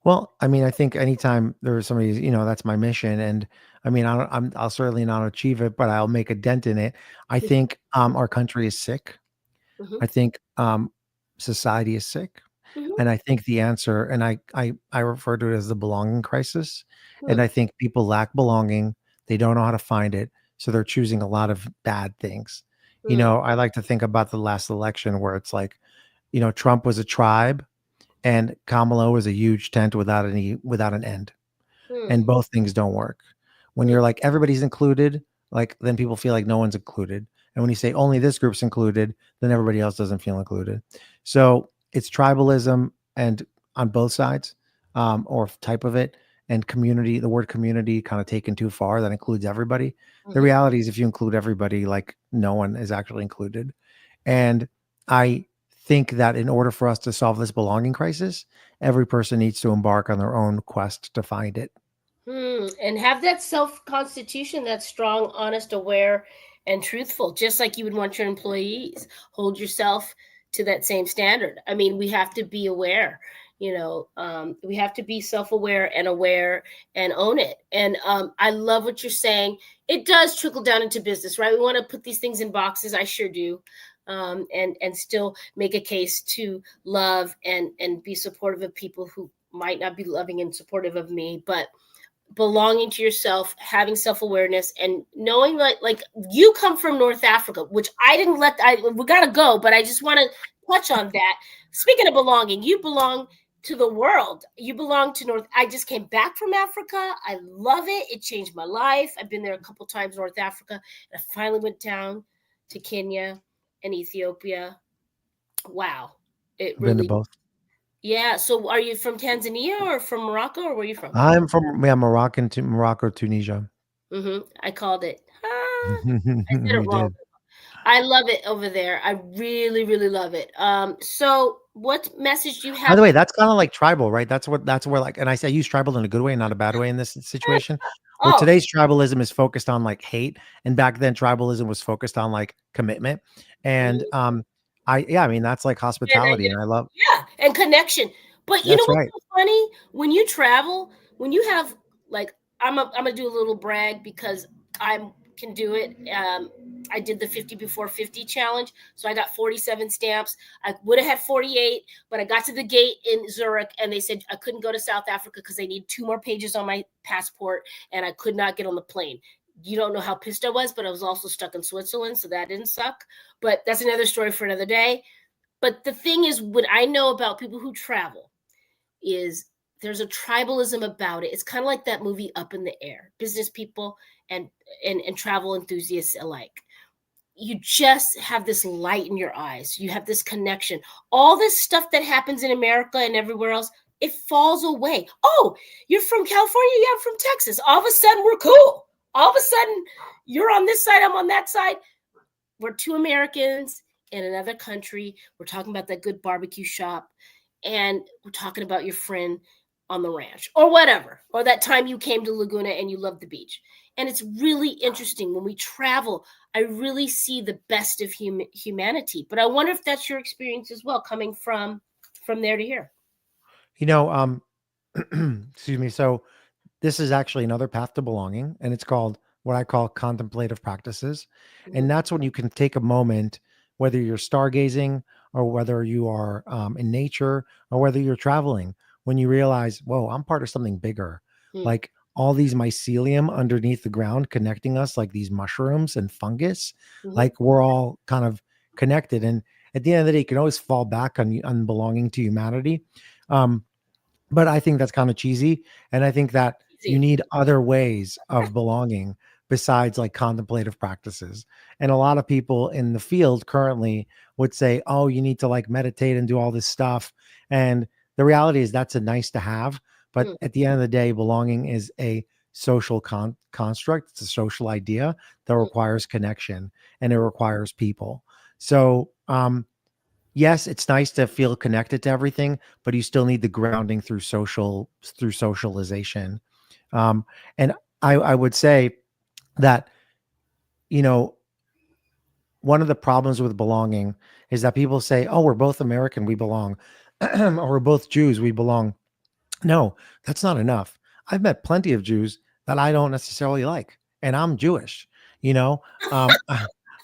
Well, I mean, I think anytime there's somebody, that's my mission. And I mean, I'll certainly not achieve it, but I'll make a dent in it. I think our country is sick. Mm-hmm. I think society is sick. Mm-hmm. And I think the answer, and I refer to it as the belonging crisis. And Hmm. I think people lack belonging. They don't know how to find it. So they're choosing a lot of bad things. Hmm. I like to think about the last election where it's like, Trump was a tribe and Kamala was a huge tent without an end. Hmm. And both things don't work. When Hmm. you're like everybody's included, like then people feel like no one's included. And when you say only this group's included, then everybody else doesn't feel included. So it's tribalism and on both sides, or type of it, and community. The word community kind of taken too far. That includes everybody. The Hmm. reality is, if you include everybody, like no one is actually included. And I think that in order for us to solve this belonging crisis, every person needs to embark on their own quest to find it. And have that self constitution that's strong, honest, aware, and truthful, just like you would want your employees. Hold yourself to that same standard. I mean, we have to be aware. We have to be self-aware and aware and own it. And I love what you're saying. It does trickle down into business, right? We want to put these things in boxes. I sure do. And still make a case to love and be supportive of people who might not be loving and supportive of me, but belonging to yourself, having self-awareness, and knowing like you come from North Africa, which we gotta go, but I just want to touch on that. Speaking of belonging, you belong to the world. You belong to North. I just came back from Africa. I love it. It changed my life. I've been there a couple times, North Africa, and I finally went down to Kenya and Ethiopia. Wow. It I've been to really both. Yeah. So are you from Tanzania or from Morocco, or where are you from? I'm from Morocco, Tunisia. I called it. I said it You wrong. did. I love it over there. I really, really love it. So what message do you By have? the way, that's kind of like tribal, right? That's where like, and I say use tribal in a good way, not a bad way in this situation. Where Oh, today's tribalism is focused on like hate, and back then tribalism was focused on like commitment. And mm, I mean that's like and hospitality, and I love yeah, and connection. But you know that's what's right. so funny? When you travel, when you have like I'm gonna do a little brag because I can do it. I did the 50 before 50 challenge, so I got 47 stamps. I would have had 48, but I got to the gate in Zurich and they said I couldn't go to South Africa because they need 2 more pages on my passport and I could not get on the plane. You don't know how pissed I was, but I was also stuck in Switzerland, so that didn't suck. But that's another story for another day. But the thing is, what I know about people who travel is there's a tribalism about it. It's kind of like that movie Up in the Air. Business people and and travel enthusiasts alike. You just have this light in your eyes. You have this connection. All this stuff that happens in America and everywhere else, it falls away. Oh, you're from California? Yeah, I'm from Texas. All of a sudden, we're cool. All of a sudden, you're on this side, I'm on that side. We're two Americans in another country. We're talking about that good barbecue shop, and we're talking about your friend on the ranch or whatever, or that time you came to Laguna and you loved the beach. And it's really interesting when we travel. I really see the best of humanity. But I wonder if that's your experience as well, coming from there to here. You know, excuse me. So this is actually another path to belonging, and it's called what I call contemplative practices. And Mhm, that's when you can take a moment, whether you're stargazing or whether you are in nature or whether you're traveling, when you realize, whoa, I'm part of something bigger. mm, Like all these mycelium underneath the ground connecting us, like these mushrooms and fungus, mhm, like we're all kind of connected. And at the end of the day, you can always fall back on belonging to humanity. Um, but I think that's kind of cheesy. And I think that you easy. need other ways of belonging besides like contemplative practices. And a lot of people in the field currently would say, oh, you need to like meditate and do all this stuff. And the reality is that's a nice to have. But Mm, at the end of the day, belonging is a social construct. It's a social idea that mm, requires connection and it requires people. So, yes, it's nice to feel connected to everything, but you still need the grounding through socialization. And I would say that, you know, one of the problems with belonging is that people say, oh, we're both American, we belong, or we're both Jews, we belong. No, that's not enough. I've met plenty of Jews that I don't necessarily like, and I'm Jewish, you know. Um,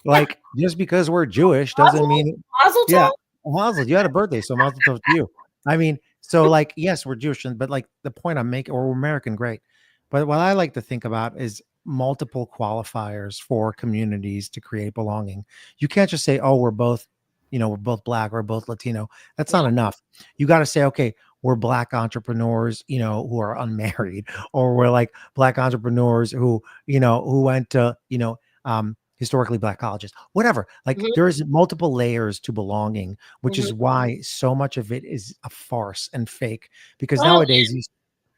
like just because we're Jewish doesn't Mazel, mean, mazel yeah, tov. Mazel, you had a birthday, so Mazel tov to you. I mean, so like, yes, we're Jewish, but like the point I'm making, or we're American, great. But what I like to think about is multiple qualifiers for communities to create belonging. You can't just say, oh, we're both, we're both black, we're both Latino. That's Yeah. not enough. You got to say, okay, we're black entrepreneurs, who are unmarried, or we're like black entrepreneurs who went to, historically black colleges, whatever. Like Mhm, there is multiple layers to belonging, which mhm. is why so much of it is a farce and fake. Because Oh, nowadays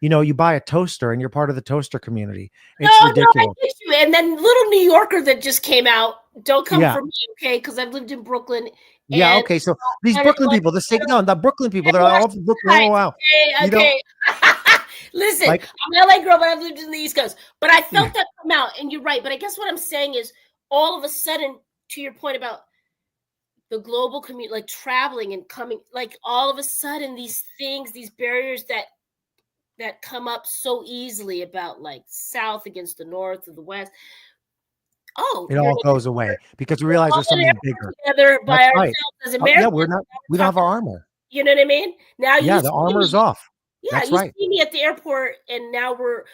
you buy a toaster and you're part of the toaster community. no, It's no, I ridiculous. get you. And then Little New Yorker that just came out. Don't come Yeah. for me, okay? Because I've lived in Brooklyn Yeah. and Okay. So these kind of Brooklyn like people, the Brooklyn people, and they're all from Washington Brooklyn. Oh, Heights. wow. Okay, You know, okay. Listen, like, I'm an LA girl, but I've lived in the East Coast. But I felt that come out, and you're right. But I guess what I'm saying is, all of a sudden, to your point about the global community, like traveling and coming, like all of a sudden, these things, these barriers that come up so easily about like South against the North or the West. Oh, it you're all goes away because we we're realize all there's in something airport bigger. together by That's right. ourselves as Oh, yeah, Americans. we Now don't we're have our talking, armor. you know what I mean? Now you Yeah, the see armor is me. off. Yeah, That's you right. see me at the airport, and now we're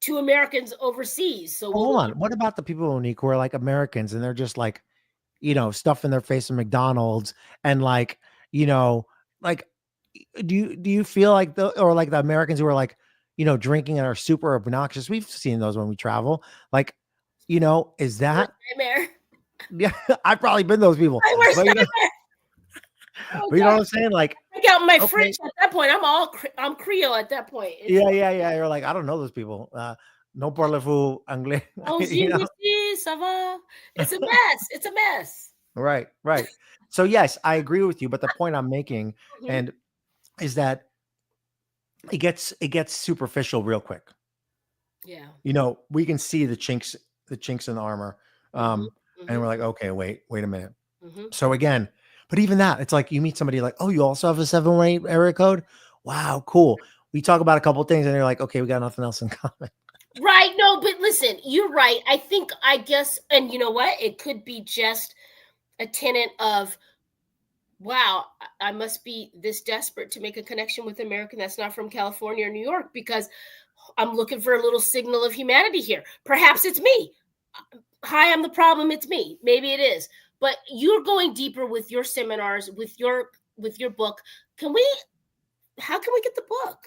two Americans overseas. So Well, we'll hold go. on. What about the people, Monique, who are like Americans and they're just like, stuffing their face in McDonald's and like, you know, like do you feel like the Americans who are like, drinking and are super obnoxious? We've seen those when we travel. Like, is Worst that nightmare. yeah, I've probably been those people. My worst But nightmare. Oh but you know God, what I'm saying? Like, break out my fridge okay, at that point, I'm Creole at that point. Yeah. You're like, I don't know those people. No parlez-vous anglais. You know? Ça va? It's a mess. It's a mess. Right. So yes, I agree with you, but the point I'm making Mhm. and is that it gets superficial real quick. Yeah. We can see the chinks in the armor. hmm And hmm we're like, okay, wait a minute. hmm So again, but even that, it's like you meet somebody like, oh, you also have a 718 area code? Wow, cool. We talk about a couple of things and you're like, okay, we got nothing else in common. Right. No, but listen, you're right. I guess, and you know what? It could be just a tenet of, wow, I must be this desperate to make a connection with an American that's not from California or New York because I'm looking for a little signal of humanity here. Perhaps it's me. Hi, I'm the problem. It's me. Maybe it is. But you're going deeper with your seminars, with your book. How can we get the book?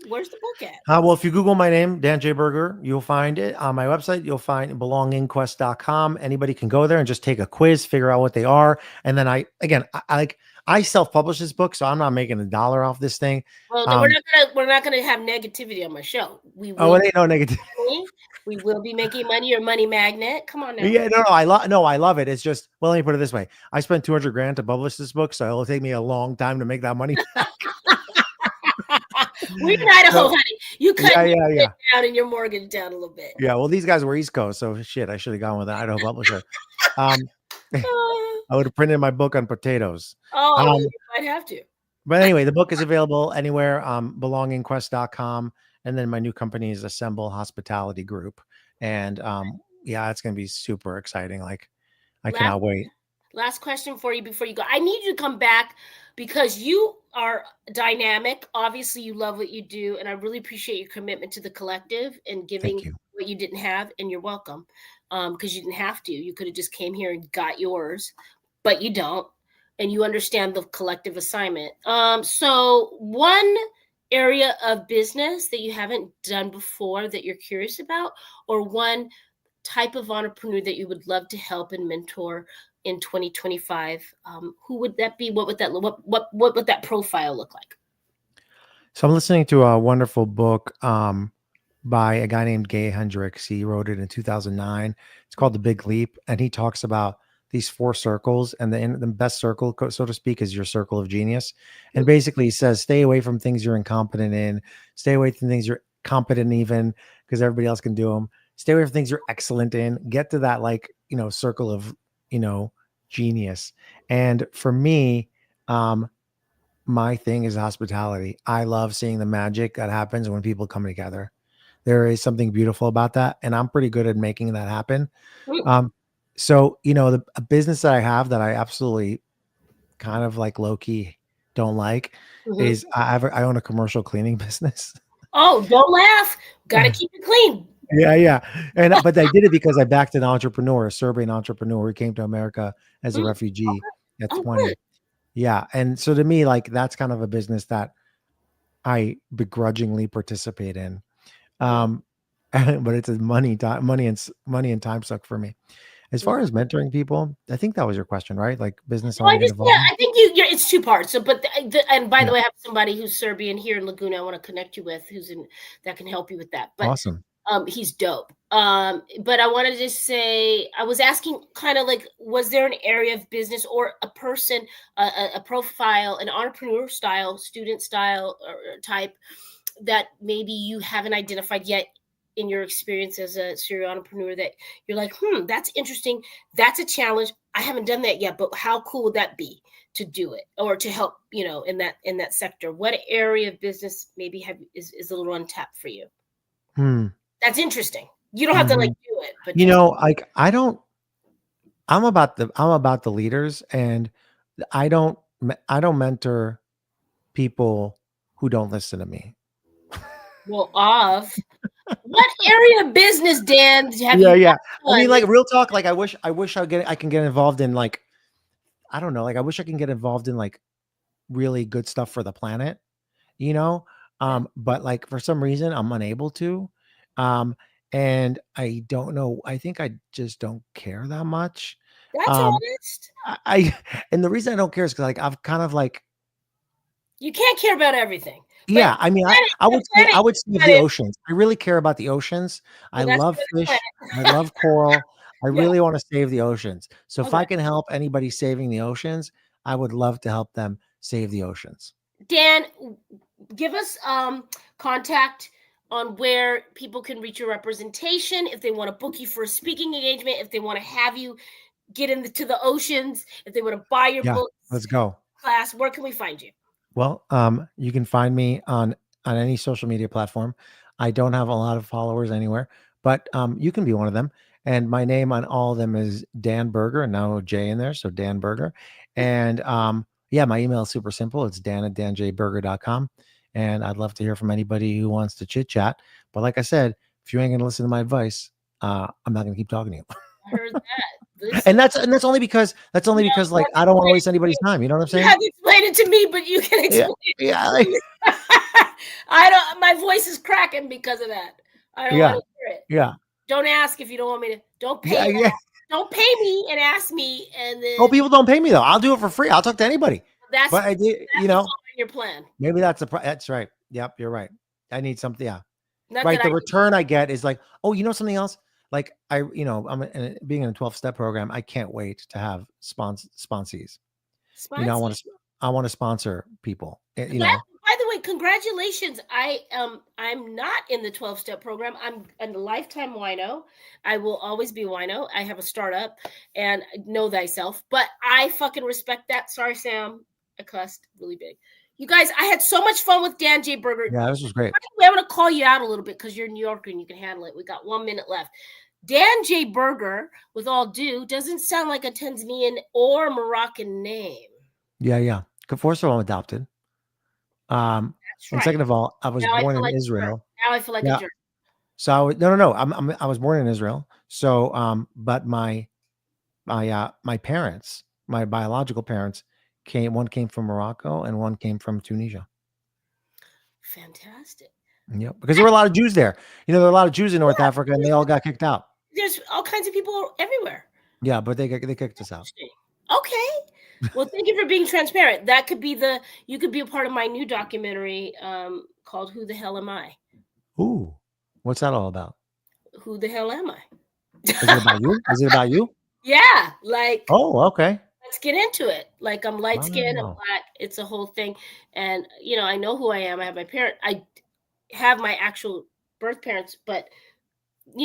Where's the book at? Well, if you Google my name, Dan J. Berger, you'll find it on my website. You'll find belonginquest.com. Anybody can go there and just take a quiz, figure out what they are. And then I self-publish this book, so I'm not making $1 off this thing. Well, we're not gonna have negativity on my show. We Oh, will it ain't no negative. we will be making money. Your money magnet. Come on now. Yeah, no, I love it. It's just, well, let me put it this way. I spent 200 grand to publish this book, so it'll take me a long time to make that money back. We're in Idaho, So, honey. You cut yeah. your rent down and your mortgage down a little bit. Yeah, well, these guys were East Coast, so shit, I should have gone with an Idaho publisher. Um, I would have printed my book on potatoes. Oh, you Um, might have to. but anyway, the book is available anywhere, belonginquest.com. And then my new company is Assemble Hospitality Group. And yeah, it's going to be super exciting. Like, I cannot wait. Last question for you before you go. I need you to come back because you are dynamic. Obviously, you love what you do, and I really appreciate your commitment to the collective and giving Thank you. what you didn't have. And you're welcome, because you didn't have to. You could have just came here and got yours, but you don't, and you understand the collective assignment. So one area of business that you haven't done before that you're curious about, or one type of entrepreneur that you would love to help and mentor in 2025, who would that be? What would that profile look like? So I'm listening to a wonderful book by a guy named Gay Hendricks. He wrote it in 2009. It's called The Big Leap. And he talks about these 4 circles. And the best circle, so to speak, is your circle of genius. And basically he says, stay away from things you're incompetent in. Stay away from things you're competent even because everybody else can do them. Stay away from things you're excellent in. Get to that, circle of, genius. And for me, my thing is hospitality. I love seeing the magic that happens when people come together. There is something beautiful about that. And I'm pretty good at making that happen. So, a business that I have that I absolutely kind of like low key don't like is I own a commercial cleaning business. Oh, don't laugh. Got to keep it clean. Yeah. But I did it because I backed an entrepreneur, a Serbian entrepreneur who came to America as a refugee at 20. Good. Yeah. And so to me, that's kind of a business that I begrudgingly participate in. But it's a money and time suck for me. As far as mentoring people, I think that was your question, right? Like business owner get involved. I think it's 2 parts. So, and by the way, I have somebody who's Serbian here in Laguna. I want to connect you with that can help you with that. But Awesome. He's dope. But I wanted to say, I was asking kind of like, was there an area of business or a person, a profile, an entrepreneur style, student style or type that maybe you haven't identified yet in your experience as a serial entrepreneur that you're like, that's interesting. That's a challenge. I haven't done that yet, but how cool would that be to do it or to help, in that sector? What area of business maybe is a little untapped for you? That's interesting. You don't have to do it, but I'm about the leaders, and I don't mentor people who don't listen to me. Well, what area of business, Dan? Yeah. I mean, real talk. I wish I can get involved in I don't know. I wish I can get involved in really good stuff for the planet, but for some reason I'm unable to. And I don't know. I think I just don't care that much. That's honest. And the reason I don't care is because I've kind of You can't care about everything. But Yeah, I mean, the planet I would save the planet oceans. I really care about the oceans. I well, that's love for the fish. I planet. love coral. I Yeah, really want to save the oceans. So if okay. I can help anybody saving the oceans, I would love to help them save the oceans. Dan, give us contact on where people can reach your representation if they want to book you for a speaking engagement, if they want to have you get into the oceans, if they want to buy your Yeah, books, let's go. class, where can we find you? Well, you can find me on any social media platform. I don't have a lot of followers anywhere, but you can be one of them. And my name on all of them is Dan Berger, and no J in there, so Dan Berger. And yeah, my email is super simple. It's dan@danjberger.com. And I'd love to hear from anybody who wants to chit chat. But like I said, if you ain't gonna listen to my advice, I'm not gonna keep talking to you. I heard that. Listen, And that's only because you like have to I don't want to explain waste it to anybody's me. time. You know what I'm You saying? have to explain it to me, but you can Yeah, explain it yeah, to me. I don't. My voice is cracking because of that. I don't want yeah, to hear it. yeah. Don't ask if you don't want me to. Don't Yeah, pay. yeah. Don't pay me and ask me, and Oh, then people don't pay me though. I'll do it for free. I'll talk to anybody. that's But I did, that's the flaw in your plan. maybe that's right. Yep, you're right. I need something. Yeah, Not that right. I The return I get is like, oh, you know something else? Like being in a 12-step program. I can't wait to have sponsees. You know, sponsor. I want to sponsor people. You That, know, by the way, congratulations. I'm not in the 12-step program. I'm a lifetime wino. I will always be wino. I have a startup and know thyself. But I fucking respect that. Sorry, Sam. I cussed really big. You guys, I had so much fun with Dan J. Berger. yeah, this was great. I'm gonna call you out a little bit because you're New Yorker and you can handle it. We got 1 minute left. Dan J. Berger, with all due, doesn't sound like a Tanzanian or Moroccan name. Yeah, yeah. First of all, I'm adopted. That's And right. second of all, I was Now I born feel in like a jerk. Israel. Now I feel like a Yeah. jerk. So no. I was born in Israel. So but my parents, my biological parents one came from Morocco and one came from Tunisia. Fantastic. Yep. Because there were a lot of Jews there. You know, there were a lot of Jews in North Africa and they all got kicked out. There's all kinds of people everywhere. Yeah, but they kicked us out. Interesting. Okay. Well, thank you for being transparent. That could be you could be a part of my new documentary called Who the Hell Am I? Ooh. What's that all about? Who the hell am I? Is it about you? Is it about you? Yeah, like Oh, okay. let's get into it. Like I'm light skinned, I'm Wow. black. It's a whole thing. And I know who I am. I have my parent. I have my actual birth parents, but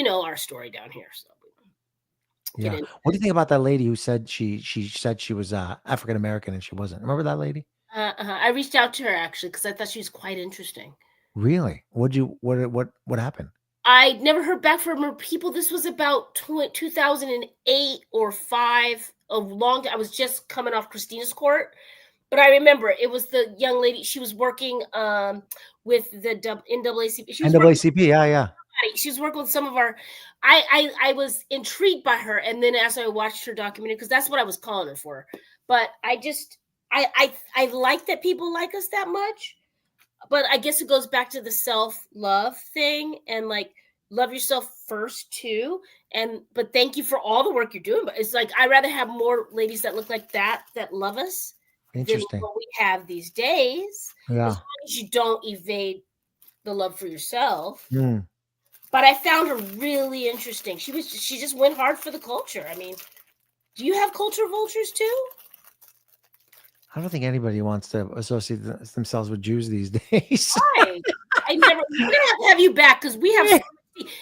our story down here. So get Yeah. in. What do you think about that lady who said she said she was African American and she wasn't? Remember that lady? I reached out to her actually because I thought she was quite interesting. Really? What happened? I never heard back from her people. This was about 2008 or 5. I was just coming off Christina's court, but I remember it was the young lady. She was working with the NAACP. NAACP, yeah, yeah. She was working with some of our. I was intrigued by her, and then as I watched her documentary, because that's what I was calling her for. But I like that people like us that much. But I guess it goes back to the self-love thing and like love yourself first too. But thank you for all the work you're doing. But it's like I'd rather have more ladies that look like that love us than Interesting. what we have these days. Yeah. As long as you don't evade the love for yourself. Mm. But I found her really interesting. She just went hard for the culture. I mean, do you have culture vultures too? I don't think anybody wants to associate themselves with Jews these days. Right. We're gonna have you back because we have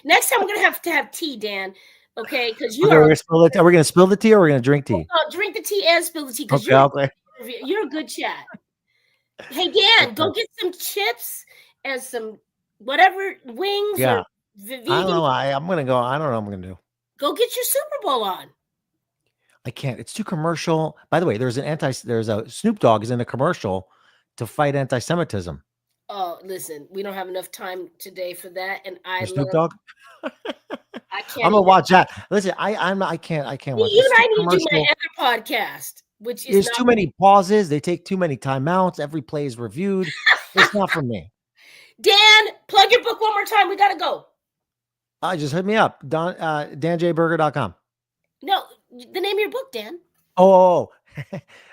next time we're gonna have to have tea, Dan. Okay, because Okay, we're gonna spill it. Are we gonna spill the tea or we're gonna drink tea? drink the tea and spill the tea because Okay. you're a good chat. Hey Dan, go get some chips and some whatever wings Yeah. or vegan. I don't know. I'm gonna go. I don't know what I'm gonna do. Go get your Super Bowl on. I can't. It's too commercial. By the way, there's a Snoop Dogg is in a commercial to fight anti-Semitism. Oh, listen, we don't have enough time today for that, and Snoop Dogg. I can't. I'm gonna watch that. Listen, I can't watch. You and I need to do my other podcast, which is there's too many pauses. They take too many timeouts. Every play is reviewed. It's not for me. Dan, plug your book one more time. We gotta go. Just hit me up. danjberger.com. No, the name of your book, Dan. Oh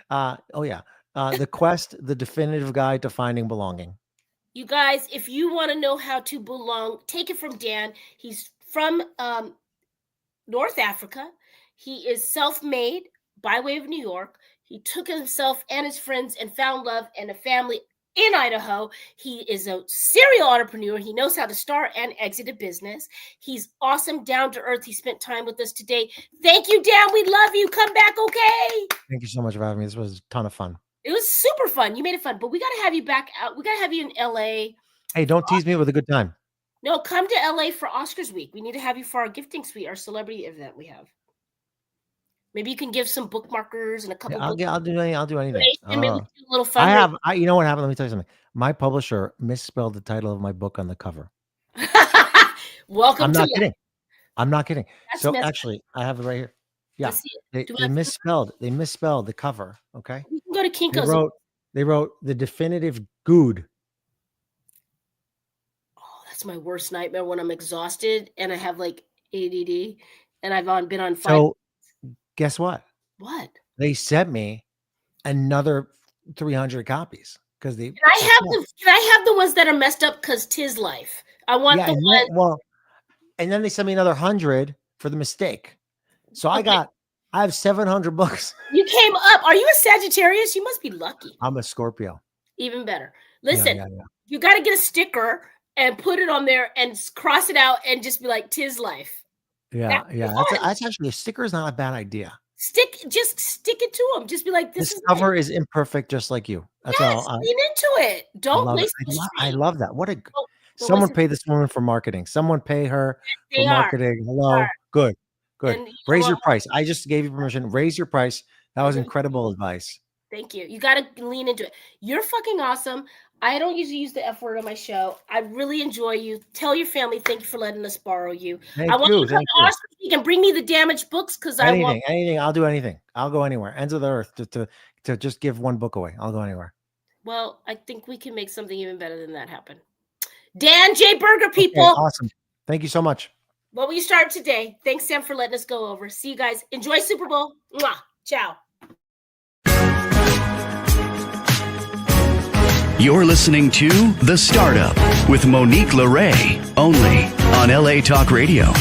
yeah. The Quest, the definitive guide to finding belonging. You guys, if you want to know how to belong, take it from Dan. He's from North Africa. He is self-made by way of New York. He took himself and his friends and found love and a family in Idaho. He is a serial entrepreneur. He knows how to start and exit a business. He's awesome, down to earth. He spent time with us today. Thank you, Dan. We love you. Come back, okay? Thank you so much for having me. This was a ton of fun. It was super fun. You made it fun, but we got to have you back out. We got to have you in LA. Hey, don't tease me with a good time. No, come to LA for Oscars week. We need to have you for our gifting suite, our celebrity event we have. Maybe you can give some bookmarkers and a couple. Yeah, I'll do anything. Maybe do a little fun. You know what happened? Let me tell you something. My publisher misspelled the title of my book on the cover. Welcome. I'm not kidding. That's so actually, I have it right here. Yeah, they misspelled the cover. Okay, you can go to Kinko's. They wrote the definitive good. Oh, that's my worst nightmare when I'm exhausted and I have like ADD and I've been on 5. So guess what? What? They sent me another 300 copies because they. Can I have the ones that are messed up because 'tis life? I want the ones. Well, and then they sent me another 100 for the mistake. So I have 700 books. You came up. Are you a Sagittarius? You must be lucky. I'm a Scorpio. Even better. Listen, you got to get a sticker and put it on there and cross it out and just be like, 'tis life. Yeah. That's actually, a sticker is not a bad idea. Just stick it to them. Just be like, this cover is imperfect, just like you. That's all. Lean into it. Don't waste the I love that. Someone pay this woman for marketing. Someone pay her for marketing. Hello. Good. Raise your price. I just gave you permission. Raise your price. That was incredible advice. Thank you. You got to lean into it. You're fucking awesome. I don't usually use the F word on my show. I really enjoy you. Tell your family thank you for letting us borrow you. I want you to come to Oscars. You can bring me the damaged books because I want anything. I'll do anything. I'll go anywhere. Ends of the earth to just give one book away. I'll go anywhere. Well, I think we can make something even better than that happen. Dan J. Berger, people. Okay, awesome. Thank you so much. Well, we start today. Thanks, Sam, for letting us go over. See you guys. Enjoy Super Bowl. Mwah. Ciao. You're listening to The Startup with Monique Lore, only on LA Talk Radio.